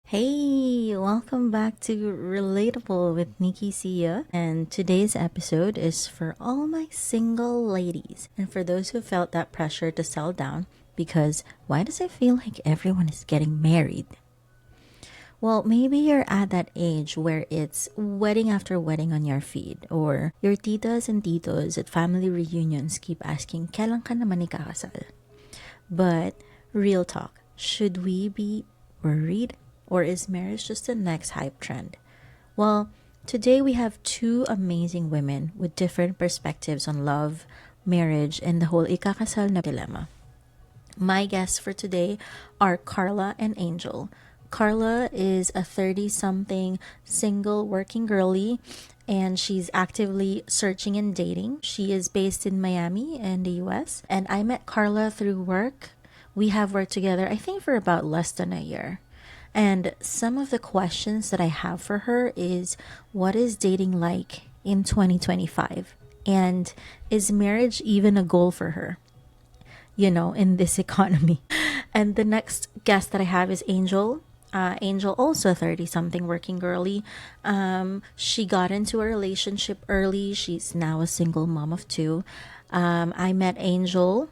Hey, welcome back to Relatable with Nikki Sia. And today's episode is for all my single ladies and for those who felt that pressure to settle down because why does it feel like everyone is getting married? Well, maybe you're at that age where it's wedding after wedding on your feed, or your titas and titos at family reunions keep asking, kailan ka naman ikakasal? But real talk, should we be worried? Or is marriage just the next hype trend? Well, today we have two amazing women with different perspectives on love, marriage, and the whole ikakasal na dilemma. My guests for today are Carla and Angel. Carla is a 30 something single working girly and she's actively searching and dating. She is based in Miami in the US, and I met Carla through work. We have worked together, I think, for about less than a year. And some of the questions that I have for her is what is dating like in 2025? And is marriage even a goal for her? In this economy. And the next guest that I have is Angel. Angel, also 30 something working girly. She got into a relationship early. She's now a single mom of two. I met Angel,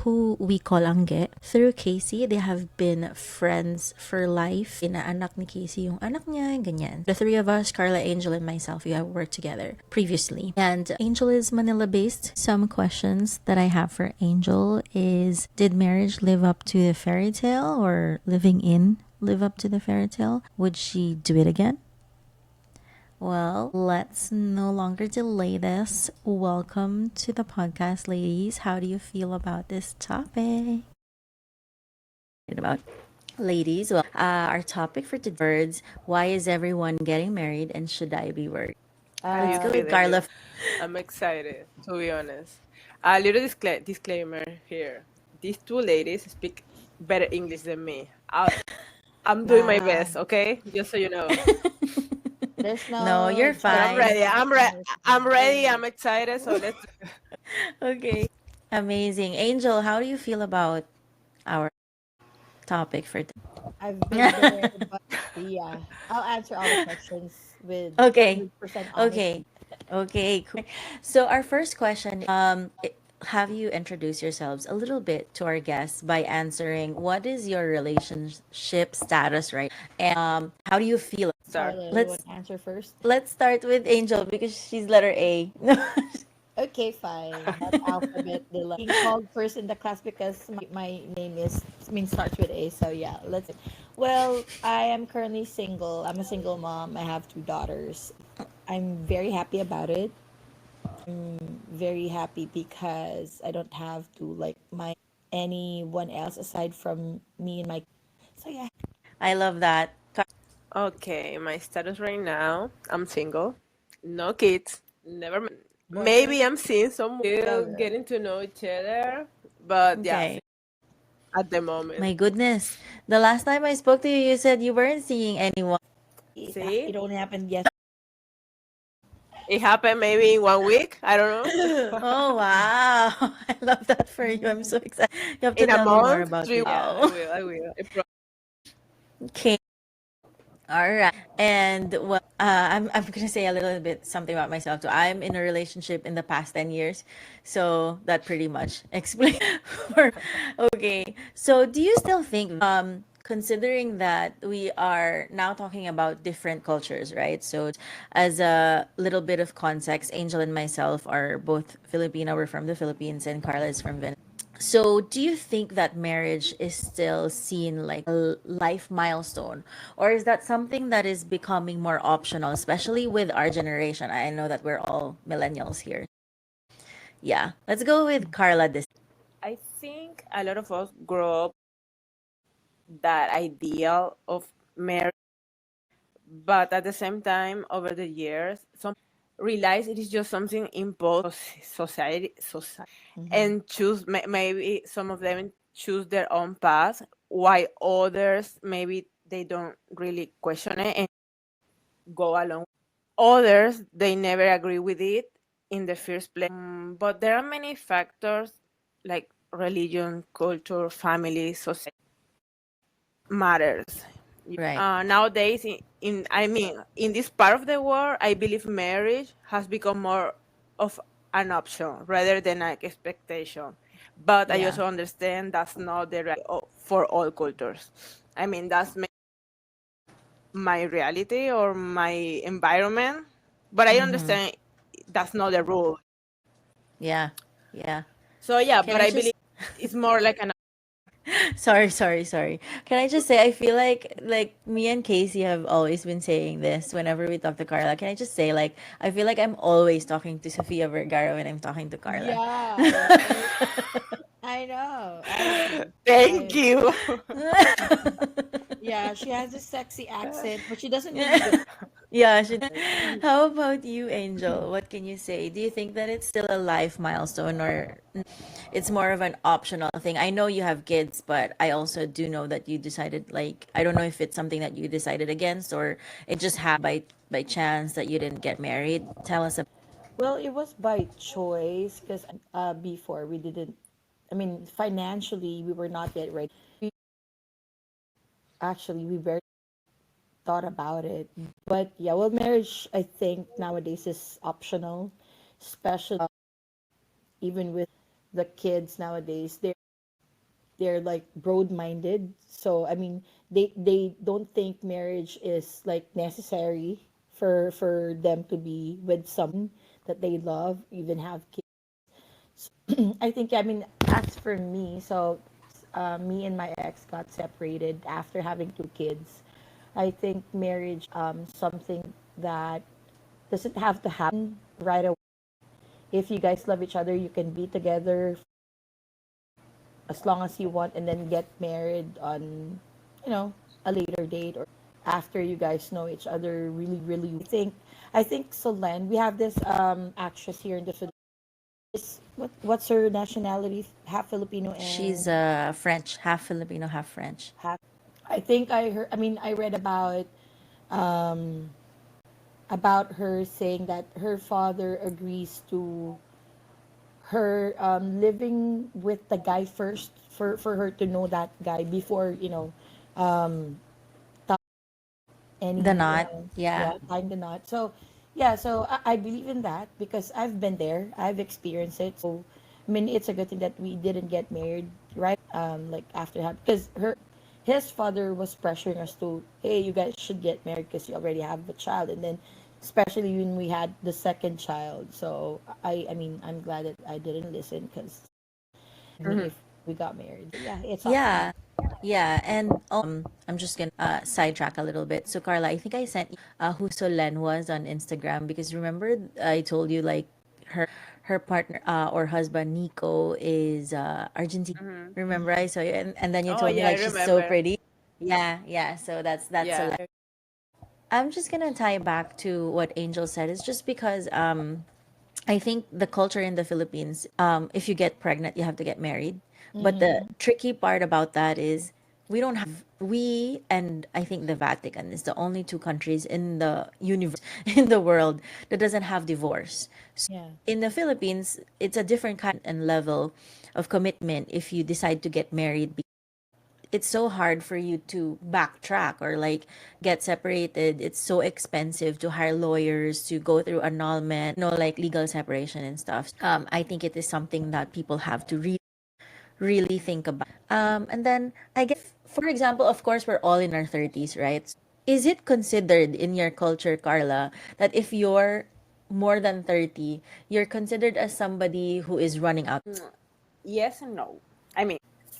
who we call Angge, through Casey. They have been friends for life. Inaanak ni Casey yung anak niya, ganyan. The three of us, Carla, Angel, and myself, we have worked together previously. And Angel is Manila-based. Some questions that I have for Angel is, did marriage live up to the fairy tale or living in live up to the fairy tale? Would she do it again? Well, let's no longer delay this. Welcome to the podcast, ladies. How do you feel about this topic? About ladies, well, our topic for today, birds. Why is everyone getting married, and should I be worried? How you Let's go with feeling, Carla. dude? I'm excited, to be honest. A little disclaimer here. These two ladies speak better English than me. I'm doing my Nah, best, okay? Just so you know. there's No, no you're But I'm fine. ready. judgment I'm in ready. this I'm one. ready. I'm excited. So let's. Okay, amazing. Angel, how do you feel about our topic for I've been today? there, but yeah, I'll answer all the questions with Okay. 100% Okay. honesty. Okay. Cool. So our first question, have you introduce yourselves a little bit to our guests by answering what is your relationship status, right? And how do you feel? Start. Carla, you want Let's to answer first? let's start with Angel because she's letter A. Okay, fine. That alphabet being called first in the class because my name starts with A. So yeah, let's. Well, I am currently single. I'm a single mom. I have two daughters. I'm very happy about it. Very happy because I don't have to like my anyone else aside from me and my. So yeah, I love that. Okay, my status right now. I'm single. No kids. Never. boyfriend. Maybe I'm seeing someone. Still Never. getting to know each other. But yeah, Okay. at the moment. My goodness. The last time I spoke to you, you said you weren't seeing anyone. See? It only happened yes. It happened maybe in 1 week. I don't know. Oh wow. I love that for you. I'm so excited. You have to In a tell me more month, about 3. it. Yeah, I Wow. will. I will. Okay. All right. And well, I'm gonna say a little bit something about myself too. I'm in a relationship in the past 10 years, so that pretty much explains. for, okay. So do you still think, considering that we are now talking about different cultures, right? So as a little bit of context, Angel and myself are both Filipino. We're from the Philippines, and Carla is from Venezuela. So, do you think that marriage is still seen like a life milestone? Or is that something that is becoming more optional, especially with our generation? I know that we're all millennials here. Yeah. Let's go with Carla this. I think a lot of us grow up that ideal of marriage, but at the same time, over the years, some realize it is just something imposed society, Mhm. and choose maybe some of them choose their own path, while others maybe they don't really question it and go along. Others they never agree with it in the first place. But there are many factors like religion, culture, family, society matters. Right. Nowadays, in this part of the world, I believe marriage has become more of an option rather than an expectation. But I Yeah. also understand that's not the for all cultures. That's my reality or my environment, but I Mm-hmm. understand that's not the rule. Yeah. Yeah. So yeah, Can but I I believe just it's more like an. sorry. Can I just say I feel like me and Casey have always been saying this whenever we talk to Carla. Can I just say like I feel like I'm always talking to Sofia Vergara when I'm talking to Carla. Yeah, right. I know. I agree. Thank I you. Yeah, she has a sexy accent, but she doesn't really do Yeah, it. how about you, Angel? What can you say? Do you think that it's still a life milestone or it's more of an optional thing? I know you have kids, but I also do know that you decided like I don't know if it's something that you decided against or it just happened by chance that you didn't get married. Tell us about. Well, it was by choice because before we didn't. I mean, financially, we were not yet ready. We actually we very thought about it, but yeah, well, marriage I think nowadays is optional, especially even with the kids nowadays. They're like broad-minded, so I mean, they don't think marriage is like necessary for them to be with someone that they love, even have kids. I think, I mean, as for me, so me and my ex got separated after having two kids. I think marriage something that doesn't have to happen right away. If you guys love each other, you can be together as long as you want and then get married on, you know, a later date or after you guys know each other really, really. I think Solen, we have this actress here in the Philippines. What's her nationality? Half Filipino She's and French, half Filipino, half French. half. I think I heard. I mean, I read um, about her saying that her father agrees to her living with the guy first for her to know that guy before um, The any knot, yeah. yeah, tying the knot. So yeah, so I believe in that because I've been there, I've experienced it. So I mean, it's a good thing that we didn't get married right like after having, because her his father was pressuring us to, hey, you guys should get married because you already have a child. And then especially when we had the second child. So I mean, I'm glad that I didn't listen because me Mhm. if we got married. Yeah, it's optional. Yeah. Yeah, and I'm just gonna sidetrack a little bit. So Carla, I think I sent you who Solen was on Instagram because remember I told you like her partner or husband Nico is Argentine. Mhm. Remember I saw you and then you Oh told me yeah, I like she's so remember. pretty. Yeah, yeah. So that's Yeah. Solen. I'm just gonna tie back to what Angel said. It's just because I think the culture in the Philippines, if you get pregnant, you have to get married. But the Mm-hmm. tricky part about that is we don't have, we and I think the Vatican is the only two countries in the universe, in the world that doesn't have divorce. So Yeah. in the Philippines, it's a different kind and level of commitment if you decide to get married. It's so hard for you to backtrack or like get separated. It's so expensive to hire lawyers to go through annulment, like legal separation and stuff. I think it is something that people have to really think about. And then I guess, for example, of course, we're all in our 30s, right? Is it considered in your culture, Carla, that if you're more than 30, you're considered as somebody who is running out? Yes and no.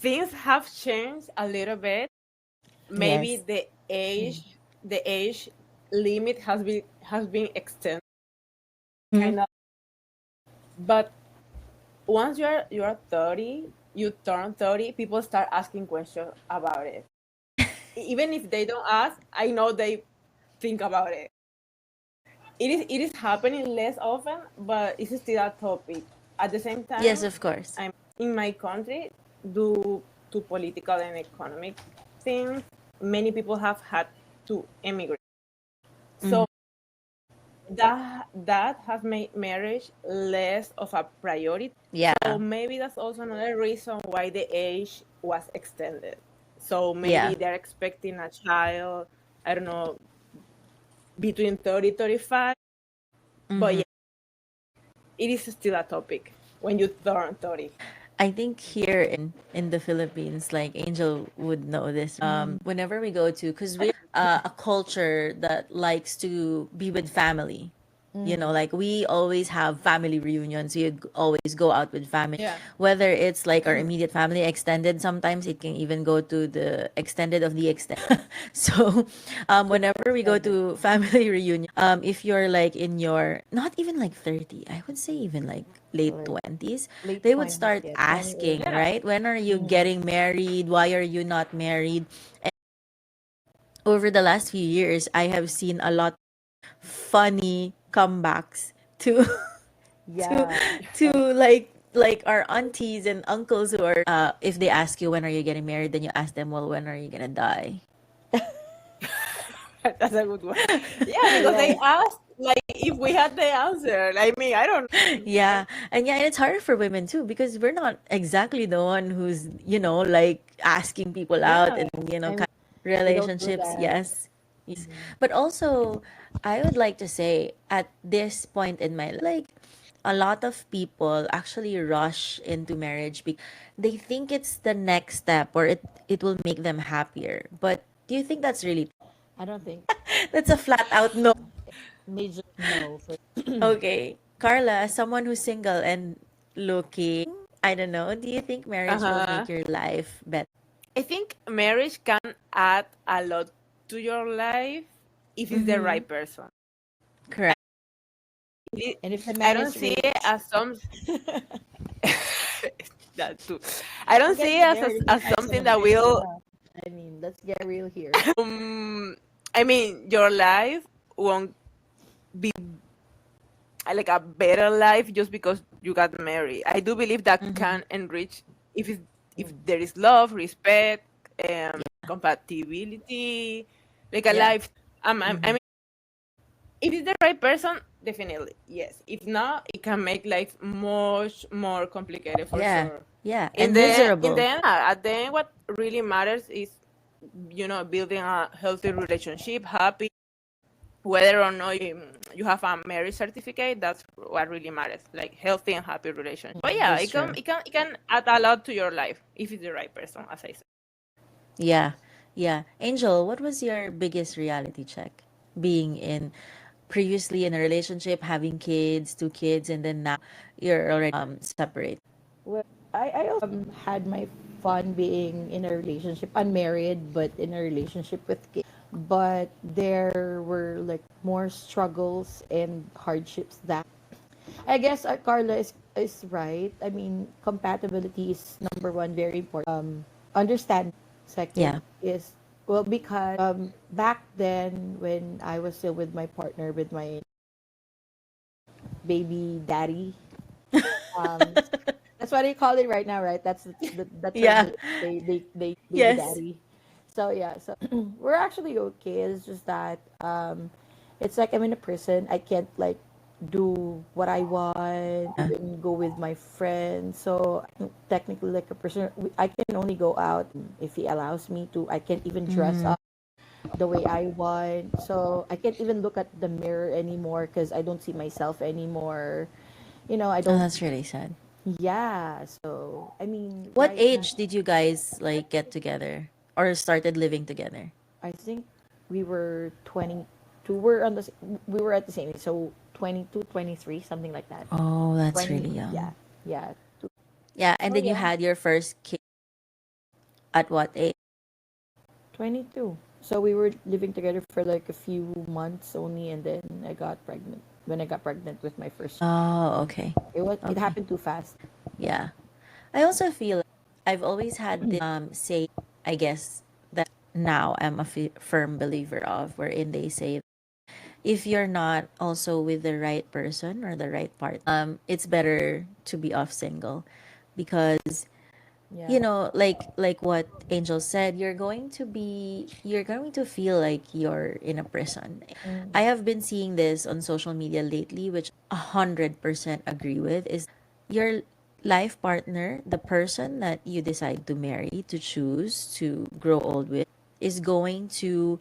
Things have changed a little bit. Maybe Yes. the age limit has been extended, Mm-hmm. kind of. But once you're 30, you turn 30, people start asking questions about it. Even if they don't ask, I know they think about it. It is happening less often, but it's still a topic. At the same Yes, time, of course. in my country, due to political and economic things, many people have had to emigrate. Mm-hmm. So that has made marriage less of a priority. So Yeah. maybe that's also another reason why the age was extended. So maybe Yeah. they're expecting a child, I don't know, between 30, 35. But Mm-hmm. yeah, it is still a topic when you turn 30. I think here in the Philippines, like Angel would know this. Mm-hmm. Whenever we go to, because we're a culture that likes to be with family. Like we always have family reunions. We always go out with family, Yeah. whether it's like our immediate family, extended. Sometimes it can even go to the extended of the extended. So, Super whenever we go extended. to family reunion, if you're like in your not even like 30, I would say even like late Like 20s, late they would 20s, start yeah, 28. asking, Yeah. right? When are you Mm-hmm. getting married? Why are you not married? And over the last few years, I have seen a lot funny comebacks to to Yeah. to like our aunties and uncles who are if they ask you when are you getting married, then you ask them, well, when are you gonna die? That's a good one. Yeah, because they Right. asked like if we had the answer. I mean, I don't know. Yeah, and yeah, and it's harder for women too because we're not exactly the one who's like asking people out Yeah. and I mean, kind of we don't do relationships. that. Yes, yes, Mm-hmm. but also I would like to say at this point in my like a lot of people actually rush into marriage because they think it's the next step or it will make them happier. But do you think that's really I don't think that's a flat out no? major no for Okay. Carla, as someone who's single and looking, I don't know, do you think marriage will Uh-huh. make your life better? I think marriage can add a lot to your life if it's the Mm-hmm. right person. Correct. It, and if the I man don't is see it rich, as some that too. I I'm don't see getting it married as anytime something soon, that right? will Yeah. I mean, let's get real here. I mean your life won't be like a better life just because you got married. I do believe that Mm-hmm. can enrich if Mm. there is love, respect, Yeah. compatibility, like a Yeah. life. I Mm-hmm. mean, if it's the right person, definitely yes. If not, it can make life much more complicated for Yeah. sure. Yeah. And miserable. At the end, what really matters is building a healthy relationship, happy, whether or not you have a marriage certificate. That's what really matters, like healthy and happy relationship. But yeah, That's true. it can add a lot to your life if it's the right person, as I said. Yeah. Yeah. Angel, what was your biggest reality check? Being in previously in a relationship, having kids, two kids, and then now you're already separate. Well, I also had my fun being in a relationship, unmarried, but in a relationship with kids. But there were like more struggles and hardships that I guess Carla is right. I mean, compatibility is number one, very important. Understand. Second Yeah. is well because back then when I was still with my partner, with my baby daddy, um, that's what they call it right now, right? That's the term Yeah. they baby Yes. daddy. So yeah, so we're actually okay. It's just that it's like I'm in a prison. I can't like do what I want, Yeah. even go with my friends. So I'm technically like a prisoner. I can only go out if he allows me to. I can't even dress Mm-hmm. up the way I want. So I can't even look at the mirror anymore because I don't see myself anymore. I Oh, don't. that's really sad. Yeah. So I mean, What right now, age did you guys like get together or started living together? I think we were 22. We were at the same age. So 22, 23, something like that. Oh, that's 20. really Yeah. young. Yeah. Yeah, and So then you yeah, had your first kid at what age? 22. So we were living together for like a few months only, and then I got pregnant. When I got pregnant with my first, Oh, okay. it Okay. happened too fast. Yeah. I also feel I've always had this say I guess that now I'm a firm believer of wherein they say if you're not also with the right person or the right partner, it's better to be off single because Yeah. like what Angel said, you're going to feel like you're in a prison. Mm. I have been seeing this on social media lately, which 100% agree with is you're life partner, the person that you decide to marry, to choose, to grow old with, is going to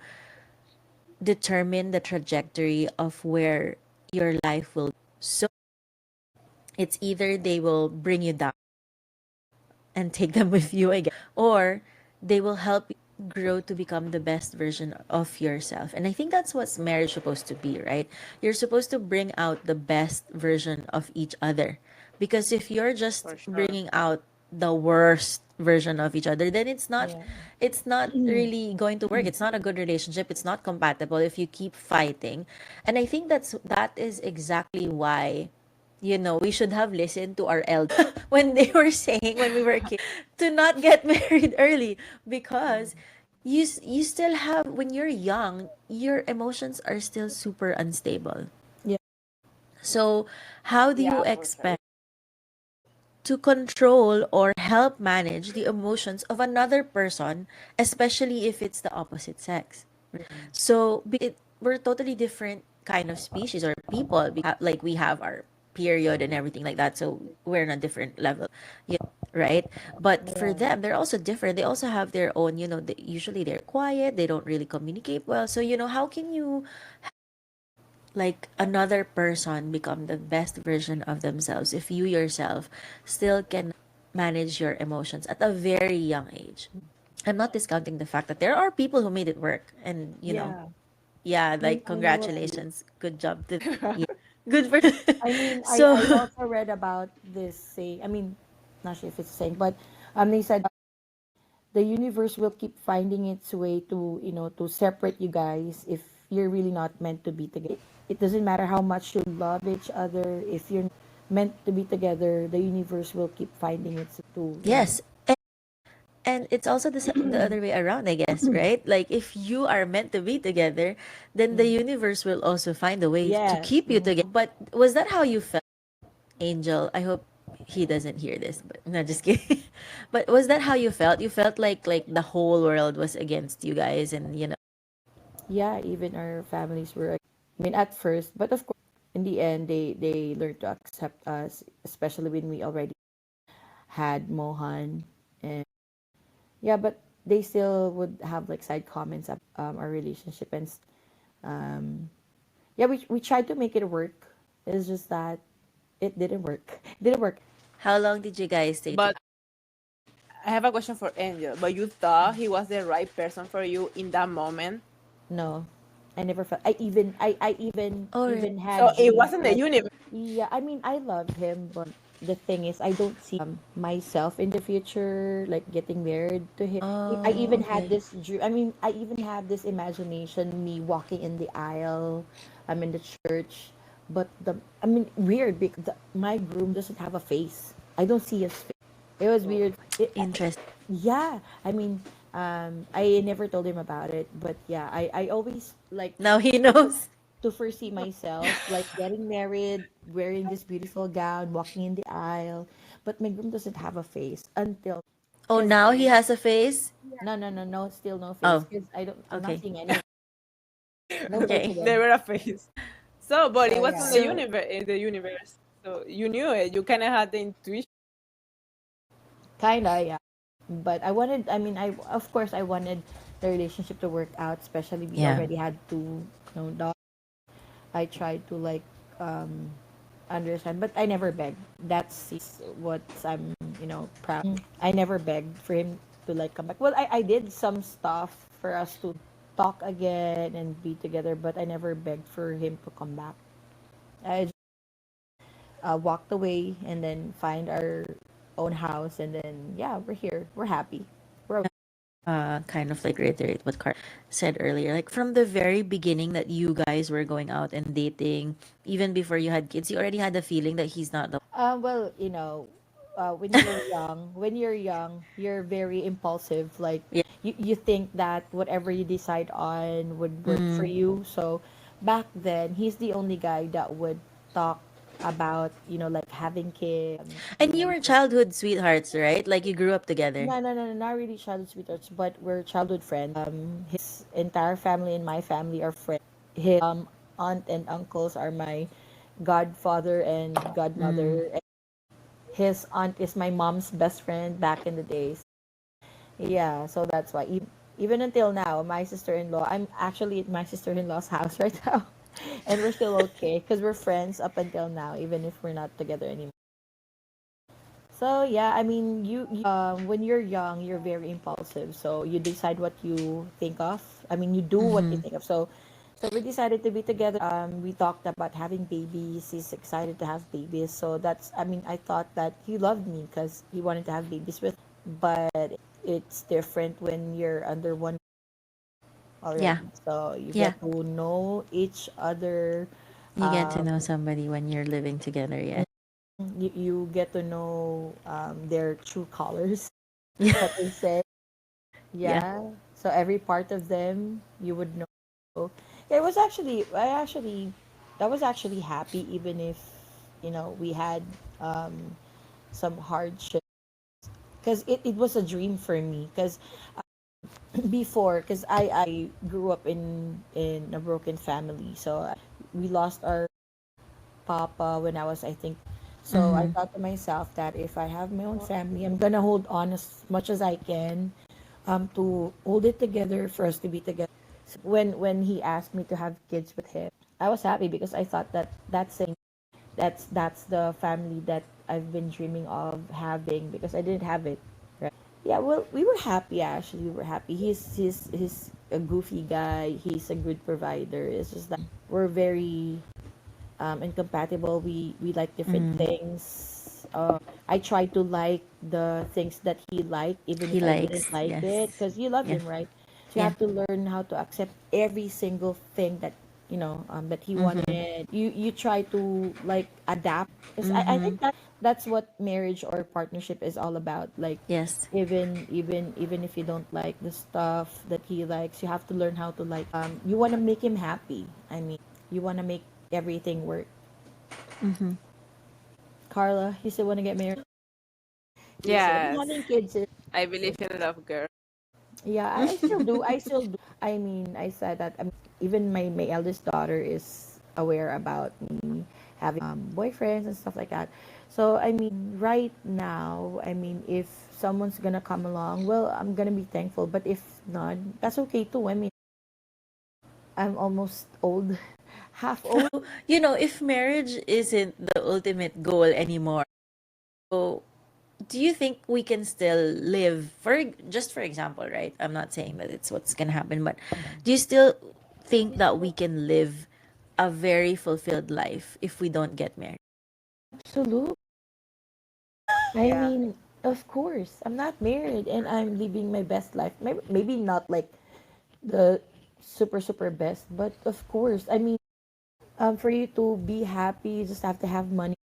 determine the trajectory of where your life will. So it's either they will bring you down and take them with you again, or they will help you grow to become the best version of yourself. And I think that's what marriage is supposed to be, right? You're supposed to bring out the best version of each other. Because if you're just for sure. bringing out the worst version of each other, then Yeah. it's not really going to work. It's not a good relationship. It's not compatible if you keep fighting. And I think that is exactly why we should have listened to our elders when they were saying when we were kids to not get married early, because you still have, when you're young, your emotions are still super unstable. Yeah. So how do you Yeah, for sure. expect to control or help manage the emotions of another person, especially if it's the opposite sex? So we're totally different kind of species or people. Like we have our period and everything like that. So we're on a different level, right? But for Yeah. them, they're also different. They also have their own. Usually they're quiet. They don't really communicate well. So how can you, like, another person become the best version of themselves if you yourself still cannot manage your emotions at a very young age? I'm not discounting the fact that there are people who made it work, and Yeah. yeah, like, I know a few. congratulations, good job to yeah, good for I mean, so I also read about this saying. I mean, not sure if it's a saying, but they said the universe will keep finding its way to, to separate you guys if you're really not meant to be together. It doesn't matter how much you love each other. If you're not meant to be together, the universe will keep finding its to, yes. And it's also the other way around, I guess, right? Like, if you are meant to be together, then the universe will also find a way to yes. keep you together. But was that how you felt, Angel? I hope he doesn't hear this, but no, just kidding. But was that how you felt? You felt like the whole world was against you guys, and Yeah, even our families were, I mean, at first, but of course, in the end, they learned to accept us, especially when we already had Mohan. And yeah, but they still would have like side comments about our relationship. And um, yeah, we tried to make it work. It's just that it didn't work. It didn't work. how long did you guys stay But together? I have a question for Angel. But you thought he was the right person for you in that moment? No, I never felt. Oh, really? Even So had it dreams wasn't the like, universe. yeah, I mean, I love him, but the thing is, I don't see myself in the future, like getting married to him. I Oh, even had okay. this dream. I mean, I even have this imagination, me walking in the aisle. I'm in the church, but I mean, weird because my groom doesn't have a face. I don't see his face. It was Oh. weird. Interesting. Yeah, I mean, I never told him about it, but yeah, I always like Now he knows. to foresee myself like getting married, wearing this beautiful gown, walking in the aisle. But my groom doesn't have a face until, Oh, because now he has a face. no, still no face Oh, because I'm not okay. seeing any, no Okay. coincidence. Never a face. So, but it So was yeah, in the So universe. In the universe. So you knew it. You kind of had the intuition. kinda yeah. But I wanted, I mean, I of course I wanted the relationship to work out, especially we yeah. already had two, dogs. I tried to like um understand, but I never begged. That's what I'm, proud. I never begged for him to like come back. Well, I did some stuff for us to talk again and be together, but I never begged for him to come back. I just walked away and then find our own house, and then yeah, we're here. We're happy. We're okay. Kind of like reiterate what Carl said earlier. Like, from the very beginning that you guys were going out and dating, even before you had kids, you already had the feeling that he's not the. Well, when you're young, you're very impulsive. Like Yeah. you think that whatever you decide on would work for Mm. you. So back then, he's the only guy that would talk about, like having kids. And you were childhood sweethearts, right? Like, you grew up together. No, not really childhood sweethearts, but we're childhood friends. His entire family and my family are friends. His aunt and uncles are my godfather and Mm. godmother. his aunt is my mom's best friend back in the days. Yeah, so that's why even until now, my sister-in-law, I'm actually at my sister-in-law's house right now. And we're still okay because we're friends up until now, even if we're not together anymore. So yeah, I mean, when you're young, you're very impulsive. So you decide what you think of. I mean, you do what you Mm-hmm. think of. So we decided to be together. We talked about having babies. He's excited to have babies. So that's, I mean, I thought that he loved me because he wanted to have babies with. But it's different when you're under one Yeah. already. So you Yeah. get to know each other. You get to know somebody when you're living together, yeah. You get to know their true colors, Yeah. what they say. Yeah. Yeah. So every part of them you would know. Yeah, it was actually I was actually happy even if we had um some hardship because it was a dream for me because before because I grew up in a broken family, so we lost our papa when I was, I think. So I Mm-hmm. thought to myself that if I have my own family, I'm gonna hold on as much as I can, to hold it together for us to be together. So when he asked me to have kids with him, I was happy because I thought that that's the family that I've been dreaming of having because I didn't have it. Right? Yeah, well, we were happy actually. We were happy. He's a goofy guy. He's a good provider. It's just that we're very incompatible. We like different Mm-hmm. things. I try to like the things that he liked, even He if I didn't likes, like it, yes. because you love Yeah. him, right? So you Yeah. have to learn how to accept every single thing that that he Mm-hmm. wanted. You try to like adapt, because I Mm-hmm. think that's what marriage or partnership is all about. Like Yes. even if you don't like the stuff that he likes, you have to learn how to like. You want to make him happy. I mean, you want to make everything work. Mm-hmm. Carla, you still want to get married? You said Yes, having kids is, I believe in love, girl. yeah, I still do. I still do. I mean, I said that. Even my eldest daughter is aware about me having boyfriends and stuff like that. So I mean, right now, I mean, if someone's gonna come along, well, I'm gonna be thankful. But if not, that's okay too. I mean, I'm almost old, half old. If marriage isn't the ultimate goal anymore, so do you think we can still live for example, right? I'm not saying that it's what's gonna happen, but do you still think that we can live a very fulfilled life if we don't get married? Absolutely. I Yeah. mean, of course, I'm not married and I'm living my best life. Maybe not like the super best, but of course, I mean, for you to be happy, you just have to have money.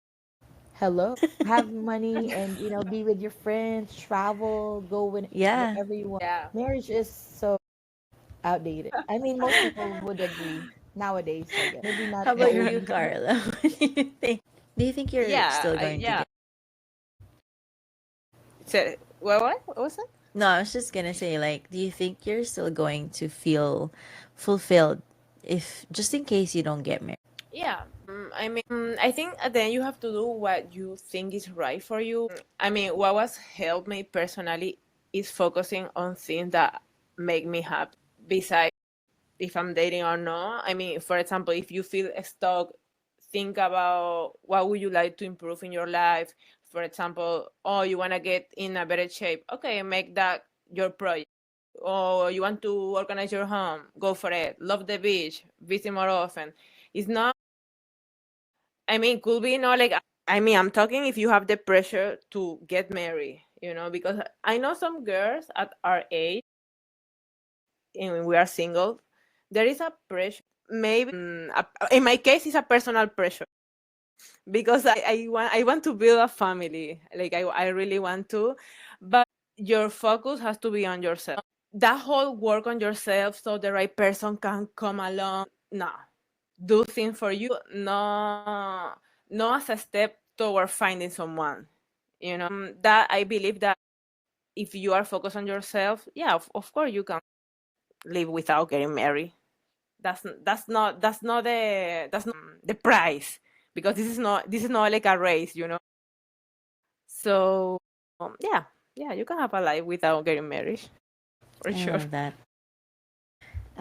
Hello, have money and be with your friends, travel, go Yeah. wherever you want. Yeah. Marriage is so outdated. I mean, most people would agree nowadays, I guess. Maybe not How the about old. you, Carla? What do you think? Do you think you're Yeah. still going to Yeah. get? So, what was that? No, I was just gonna say, like, do you think you're still going to feel fulfilled if just in case you don't get married? Yeah. I mean, I think at the end you have to do what you think is right for you. I mean, what was helped me personally is focusing on things that make me happy. Besides, if I'm dating or not. I mean, for example, if you feel stuck, think about what would you like to improve in your life. For example, oh, you want to get in a better shape. Okay, make that your project. Or you want to organize your home, go for it. Love the beach, visit more often. It's not, I mean, could be not like, I mean, I'm talking if you have the pressure to get married, because I know some girls at our age, and we are single, there is a pressure. Maybe, in my case, it's a personal pressure because I want to build a family. Like, I really want to, but your focus has to be on yourself. That whole work on yourself so the right person can come along. No, do things for you. No, no, as a step toward finding someone. That I believe that if you are focused on yourself, yeah, of course you can live without getting married. That's not the price, because this is not like a race. So yeah, yeah, you can have a life without getting married for I sure. love that.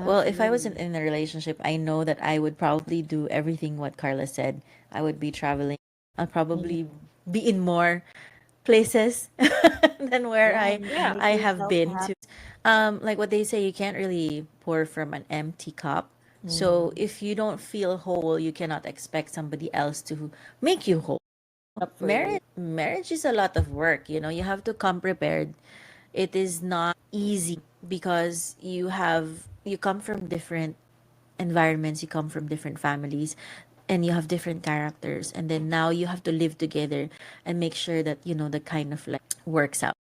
Well, if I wasn't Absolutely. in a relationship, I know that I would probably do everything what Carla said. I would be traveling. I'll probably Mm. be in more places than where Yeah, Yeah, make I have yourself been happy. to. Like what they say, you can't really pour from an empty cup. So Mm. if you don't feel whole, you cannot expect somebody else to make you whole. Up for you. Marriage is a lot of work, you know. You have to come prepared. It is not easy because you come from different environments, you come from different families, and you have different characters, and then now you have to live together and make sure that you know the kind of like works out.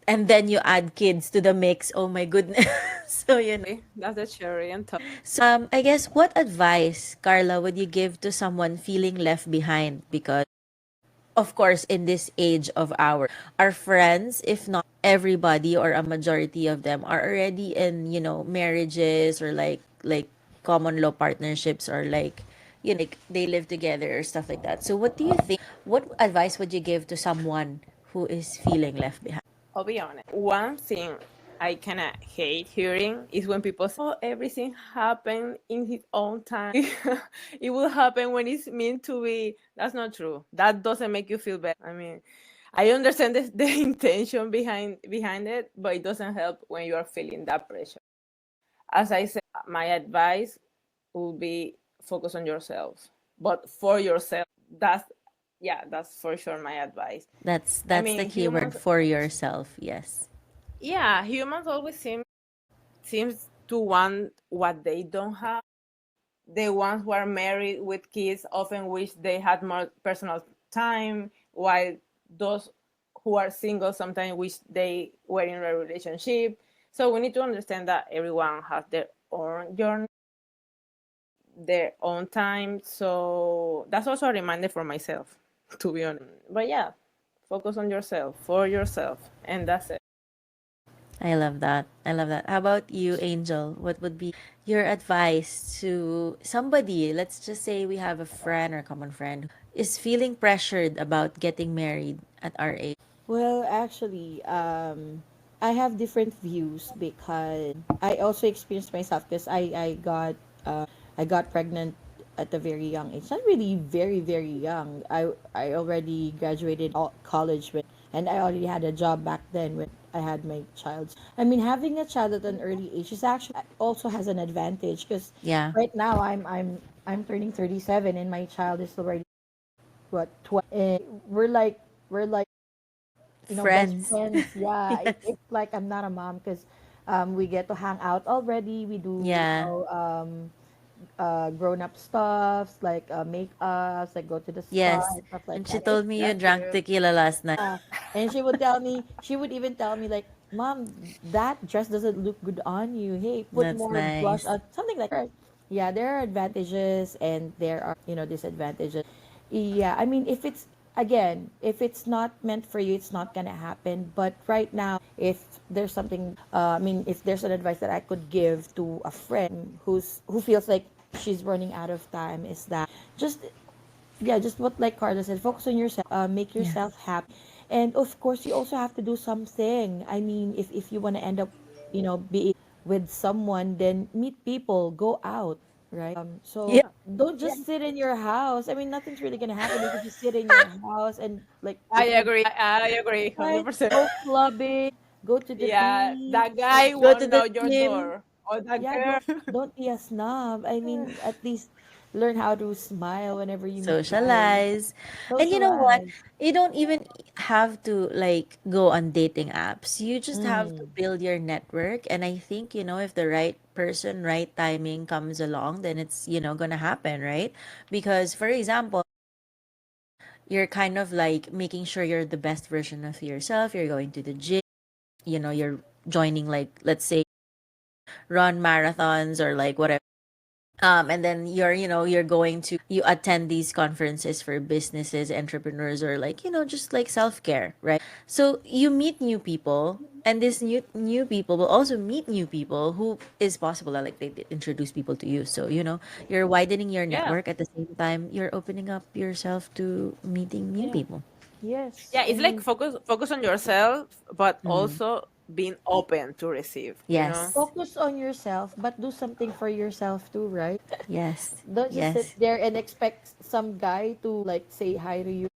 And then you add kids to the mix. Oh my goodness. So you know. that's the cherry on top. So I guess what advice, Carla, would you give to someone feeling left behind? Because of course, in this age of our friends, if not everybody or a majority of them, are already in, you know, marriages or like common law partnerships, or like, you know, like they live together or stuff like that. So what do you think? What advice would you give to someone who is feeling left behind? I'll be honest. One thing I kind of hate hearing is when people say, "Oh, everything happened in his own time. It will happen when it's meant to be." That's not true. That doesn't make you feel better. I mean, I understand the intention behind it, but it doesn't help when you are feeling that pressure. As I said, my advice will be focus on yourself, but for yourself. That's yeah, that's for sure my advice. I That's the mean, key word, humans, for yourself. Yes. yeah, humans always seems to want what they don't have. The ones who are married with kids often wish they had more personal time, while those who are single sometimes wish they were in a relationship. So we need to understand that everyone has their own journey, their own time. So that's also a reminder for myself, to be honest. But yeah, focus on yourself, for yourself, and that's it. I love that. I love that. How about you, Angel? What would be your advice to somebody? Let's just say we have a friend or common friend who is feeling pressured about getting married at our age. Well, actually, I have different views because I also experienced myself because I got pregnant at a very young age. Not really very young. I already graduated college when, and I already had a job back then when I had my child. I mean, having a child at an early age is actually also has an advantage because Yeah. right now I'm turning 37 and my child is already what 12, and we're like best Friends. friends. Yeah, Yes. it's like I'm not a mom because we get to hang out already. We do, Yeah. grown up stuff like makeups, like go to the spa Yes. and stuff like And she that. It's told me you That's drank cute. tequila last night. and she would even tell me like, "Mom, that dress doesn't look good on you. Hey, put That's more blush nice. on," something like that. Yeah, there are advantages and there are, disadvantages. Yeah, I mean, if it's not meant for you, it's not gonna happen. But right now, if there's something, I mean, if there's an advice that I could give to a friend who feels like she's running out of time, is that just yeah, just what like Carla said, focus on yourself, make Yeah. yourself happy. And of course, you also have to do something. I mean, if you want to end up, being with someone, then meet people, go out, right? Yeah. So don't just sit in your house. I mean, nothing's really gonna happen if you just sit in your house and like I agree. I agree, right, 100%. go clubbing, go to the Yeah, beach. that guy Go to won't the know your gym. door, or that Yeah, girl. don't be a snob. I mean, at least learn how to smile whenever you meet people. Socialize. And you know what? Socialize. You don't even have to like go on dating apps. You just have to Mm. build your network. And I think, you know, if the right person, right timing comes along, then it's, you know, gonna happen, right? Because, for example, you're kind of like making sure you're the best version of yourself. You're going to the gym, you know, you're joining, like, let's say, run marathons or like whatever. And then you're, you know, you're going to you attend these conferences for businesses, entrepreneurs, or like, you know, just like self-care, right? So you meet new people, and this new people will also meet new people who is possible that like they introduce people to you. So, you know, you're widening your Yeah, network, at the same time you're opening up yourself to meeting new yeah. people. Yes, Yeah, I it's like mean, focus on yourself, but Mm. also being open to receive, you know? Yes. focus on yourself, but do something for yourself too, right? Yes. Don't just sit Yes. there and expect some guy to like say hi to you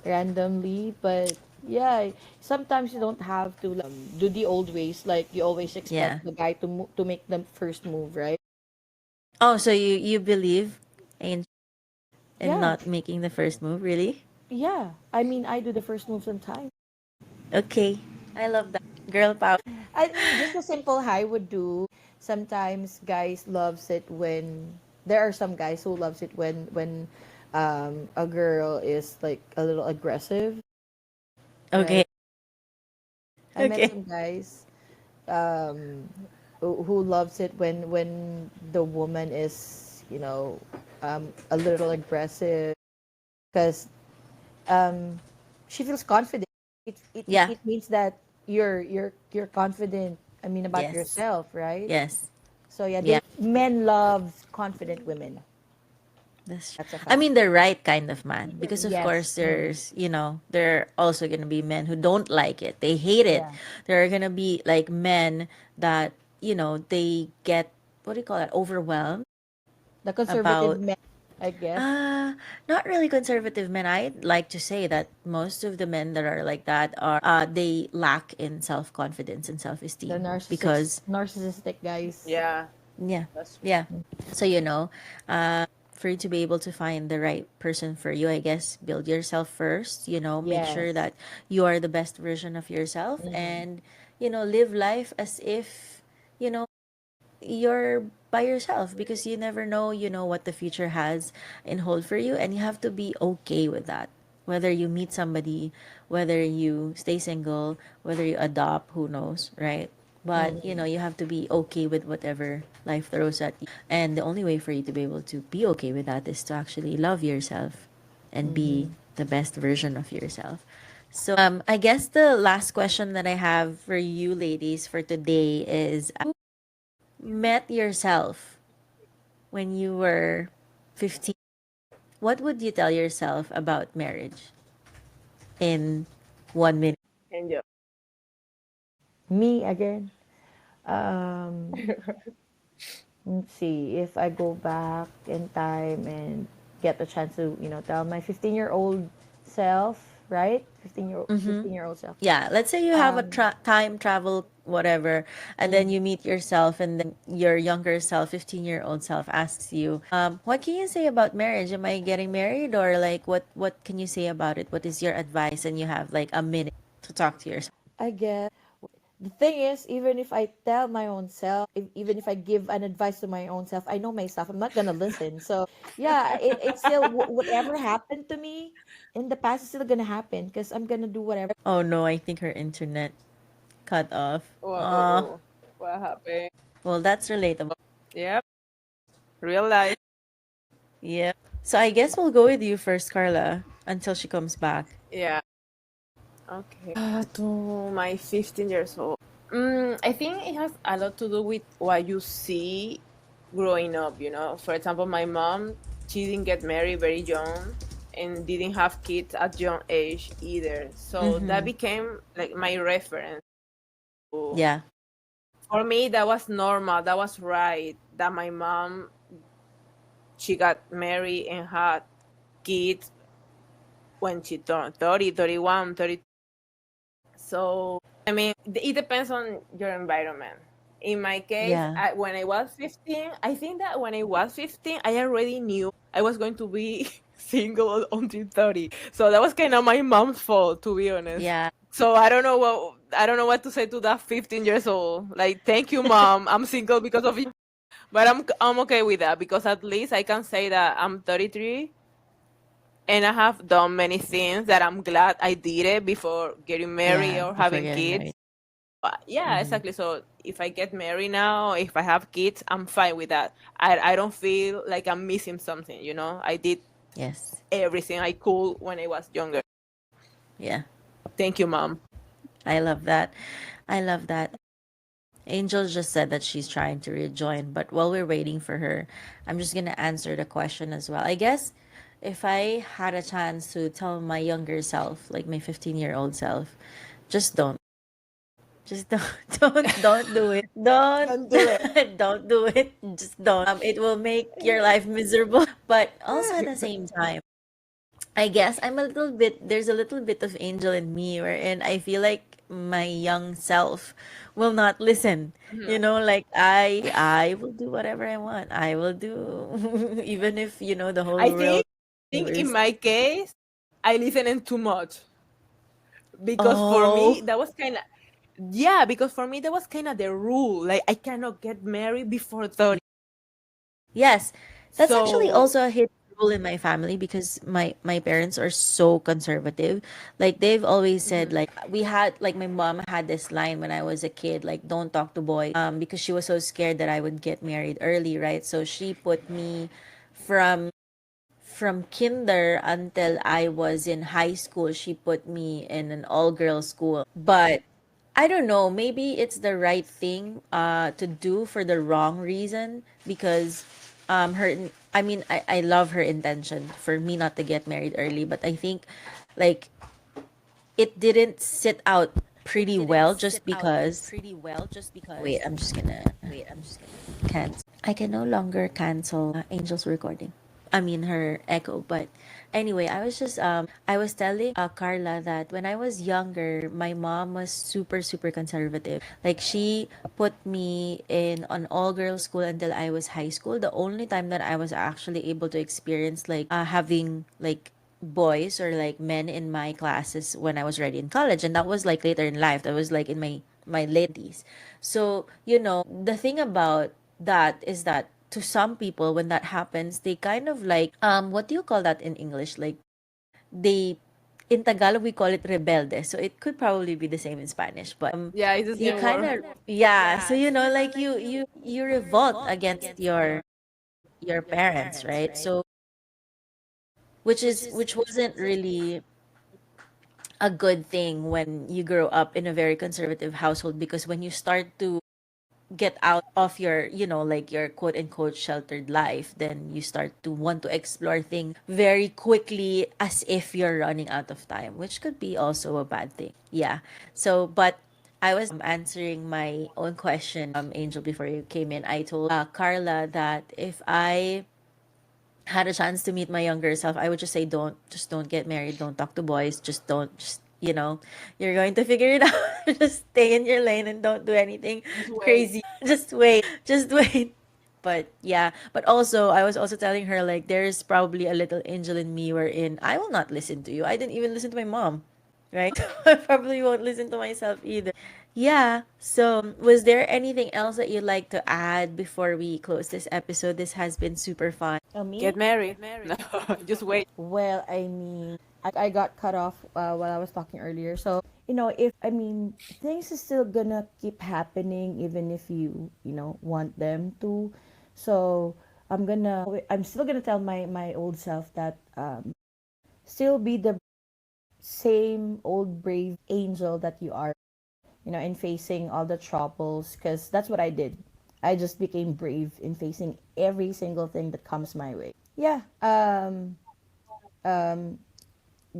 randomly. But yeah, sometimes you don't have to do the old ways. Like you always Yeah. expect the guy to to make the first move, right? Oh, so you believe in Yeah, not making the first move, really? yeah. I mean, I do the first move sometimes. Okay. I love that. Girl power. I mean, just a simple hi would do. Sometimes guys loves it when there are some guys who loves it when a girl is like a little aggressive, Okay. right? I met Okay. some guys um who loves it when the woman is, you know, a little aggressive because um she feels confident. Yeah. It means that you're confident, I mean, about Yes. yourself, right? Yes. So yeah, Yeah. men loves confident women. That's That's a I fact. mean the right kind of man because of Yes. course there are also going to be men who don't like it. They hate it. Yeah. There are going to be like men that, they get what do you call it? Overwhelmed The conservative about men, I guess. not really conservative men. I'd like to say that most of the men that are like that they lack in self-confidence and The self-esteem because narcissistic guys. Yeah, yeah. that's true. Yeah. So for you to be able to find the right person for you, I guess build yourself first, make sure Yes. that you are the best version of yourself Hmm. and live life as if you're by yourself because you never know, what the future has in hold for you and you have to be okay with that. Whether you meet somebody, whether you stay single, whether you adopt, who knows, right? But Hmm. you have to be okay with whatever life throws at you. And the only way for you to be able to be okay with that is to actually love yourself and be Hmm. the best version of yourself. So I guess the last question that I have for you ladies for today is met yourself when you were 15, what would you tell yourself about marriage in 1 minute? Enjoy. Me again. Um, let's see, if I go back in time and get the chance to, tell my 15-year-old self, right? 15-year-old self. Yeah, let's say you have a Um, time travel, whatever, and then mm, you meet yourself, and then your younger self, 15-year-old self, asks you, what can you say about marriage? Am I getting married? Or like, what can you say about it? What is your advice? And you have like a minute to talk to yourself. I guess the thing is, even if I tell my own self, even if I give an advice to my own self, I know myself. I'm not gonna listen. So yeah, it's still whatever happened to me in the past is still gonna happen because I'm gonna do whatever. Oh no, I think her internet cut off. What happened? Well, that's relatable. Yep, real life. Yeah. So I guess we'll go with you first, Carla, until she comes back. Yeah. Okay. To my 15 years old. I think it has a lot to do with what you see growing up, you know. For example, my mom, she didn't get married very young and didn't have kids at young age either. So that Mm-hmm. became like my reference. So Yeah. for me, that was normal. That was right. That my mom, she got married and had kids when she turned 30, 31, 30. So, I mean, it depends on your environment. In my case, Yeah. when I was 15, I think that when I was 15, I already knew I was going to be single until 30. So that was kind of my mom's fault, to be honest. Yeah. So I don't know what to say to that 15 years old. Like, thank you, mom. I'm single because of you. But I'm okay with that because at least I can say that I'm 33 and I have done many things that I'm glad I did it before getting married Yeah. or Before having getting kids. married. Yeah, Mm-hmm. exactly. So if I get married now, if I have kids, I'm fine with that. I don't feel like I'm missing something, you know? I did Yes. everything I could when I was younger. Yeah. Thank you, mom. I love that. I love that. Angel just said that she's trying to rejoin, but while we're waiting for her, I'm just gonna answer the question as well. I guess if I had a chance to tell my younger self, like my 15-year-old self, just don't. Just don't, don't do it. Don't, Don't do it. don't do it. Just don't. It will make your life miserable. But also at the same time, I guess I'm a little bit, there's a little bit of angel in me wherein I feel like my young self will not listen. You Mhm. know, like I will do whatever I want. I will do even if, the whole I world think in is my case, I listened too much because for oh me that was kind of, yeah, because for me that was kind of the rule. Like I cannot get married before 30. yes, that's actually So also a hidden rule in my family because my parents are so conservative. Like they've always said mhm. like we had like my mom had this line when I was a kid like don't talk to boys because she was so scared that I would get married early, right? So she put me from kinder until I was in high school. She put me in an all-girls school. But I don't know, maybe it's the right thing to do for the wrong reason because I mean I love her intention for me not to get married early, but I think like it didn't sit out pretty well just because wait, I'm just gonna cancel. I can no longer cancel Angel's recording. I mean her echo, but anyway, I was telling Carla that when I was younger, my mom was super super conservative. Like she put me in an all girls school until I was high school. The only time that I was actually able to experience like having like boys or like men in my classes when I was already in college, and that was like later in life. That was like in my late 20s. So, the thing about that is that to some people when that happens, they kind of like what do you call that in English? Like they in Tagalog we call it rebelde. So it could probably be the same in Spanish, but Yeah, it's the you same kind word. of yeah, so like you revolt against your parents, right? So which wasn't really a good thing when you grow up in a very conservative household because when you start to get out of your like your quote unquote sheltered life, then you start to want to explore things very quickly as if you're running out of time, which could be also a bad thing. Yeah. So but I was answering my own question, Angel, before you came in. I told Carla that if I had a chance to meet my younger self, I would just say, don't get married, don't talk to boys, just don't, just, you're going to figure it out. Just stay in your lane and don't do anything Just wait. crazy. Just wait. But yeah, but also, I was also telling her, like, there's probably a little angel in me wherein I will not listen to you. I didn't even listen to my mom, right? I probably won't listen to myself either. Yeah. So, was there anything else that you'd like to add before we close this episode? This has been super fun. Oh, me? Get married. No, just wait. Well, I mean, I got cut off while I was talking earlier. So, if I mean, things is still gonna keep happening even if you want them to. So, I'm still gonna tell my old self that still be the same old brave angel that you are, in facing all the troubles, because that's what I did. I just became brave in facing every single thing that comes my way. Yeah. Um,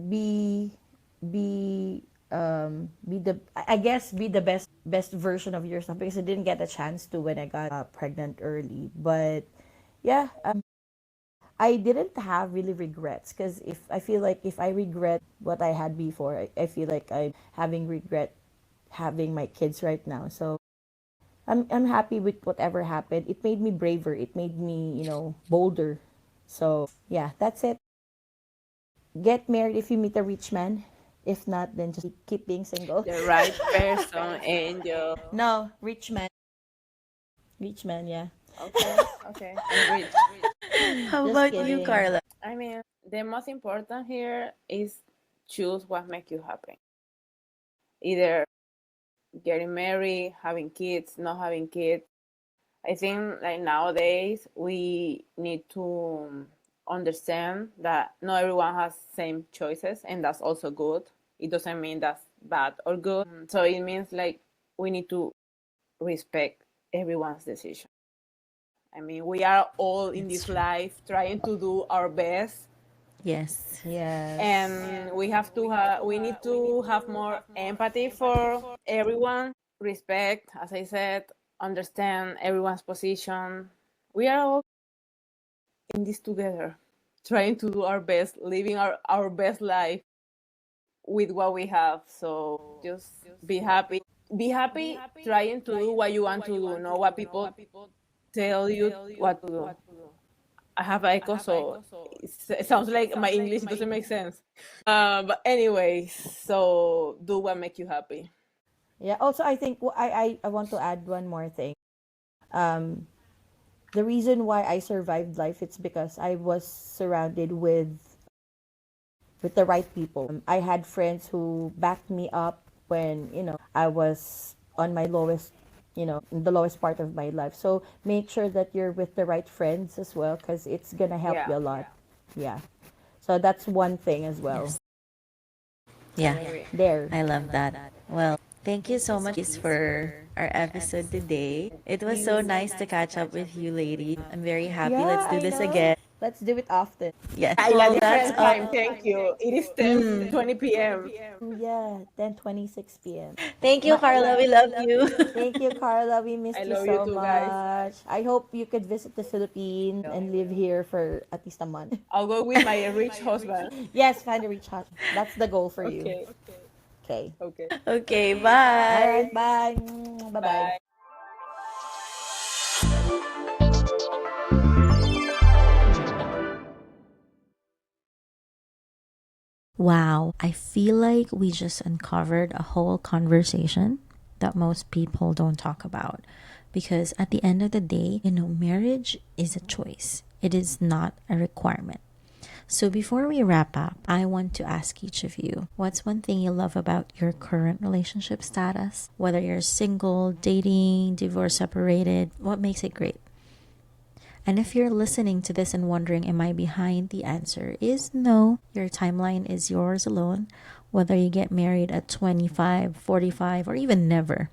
be be the I guess be the best version of yourself, because I didn't get a chance to when I got pregnant early. But yeah, I didn't have really regrets, because if I feel like if I regret what I had before, I feel like I'm having regret having my kids right now. So I'm happy with whatever happened. It made me braver. It made me, bolder. So yeah, that's it. Get married if you meet a rich man. If not, then just keep being single. The right person, Angel. No, rich man. Rich man, yeah. Okay, okay. I'm rich. How Just about you, kidding. Carla? I mean, the most important here is choose what makes you happy. Either getting married, having kids, not having kids. I think like nowadays we need to understand that not everyone has same choices, and that's also good. It doesn't mean that's bad or good. So it means like we need to respect everyone's decision. I mean, we are all in That's this true. life trying to do our best, Yes. Yes. and we need to have more empathy for everyone, respect, as I said, understand everyone's position. We are all in this together, trying to do our best, living our best life with what we have. So just be happy trying to do what you want to do, not what people tell you what to do. I have echo, so it sounds like my English doesn't make sense. But anyways, so do what make you happy. Yeah. Also, I think I want to add one more thing. Um, the reason why I survived life, it's because I was surrounded with the right people. I had friends who backed me up when, I was on my lowest, the lowest part of my life. So make sure that you're with the right friends as well, because it's gonna help Yeah, you a lot. Yeah. So that's one thing as well. Yes. I Yeah. agree. There. I love that. Well, thank you so much, ladies, for our episode today. It was so nice to catch up with you, ladies. I'm very happy. Let's Yeah, do I this know. again. Let's do it often. Yes. In a Well, that's different all. time. Thank you. It is Mm. 10:20 p.m. Yeah, 10:26 p.m. Thank you, Ma- Carla. We love you. Thank you, Carla. We I missed you love you so too, guys. much. I hope you could visit the Philippines and live here for at least a month. I'll go with my rich husband. Yes, find a rich husband. That's the goal for you. Okay. Okay. Okay. Okay, All bye. right, bye. Bye bye. Bye. Wow, I feel like we just uncovered a whole conversation that most people don't talk about. Because at the end of the day, marriage is a choice, it is not a requirement. So before we wrap up, I want to ask each of you, what's one thing you love about your current relationship status? Whether you're single, dating, divorced, separated, what makes it great? And if you're listening to this and wondering, am I behind? The answer is no. Your timeline is yours alone, whether you get married at 25, 45, or even never.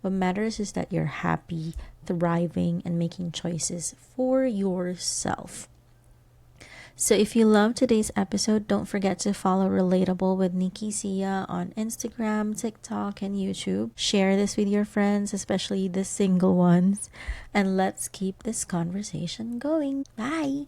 What matters is that you're happy, thriving, and making choices for yourself. So if you love today's episode, don't forget to follow Relatable with Nikki Sia on Instagram, TikTok, and YouTube. Share this with your friends, especially the single ones. And let's keep this conversation going. Bye!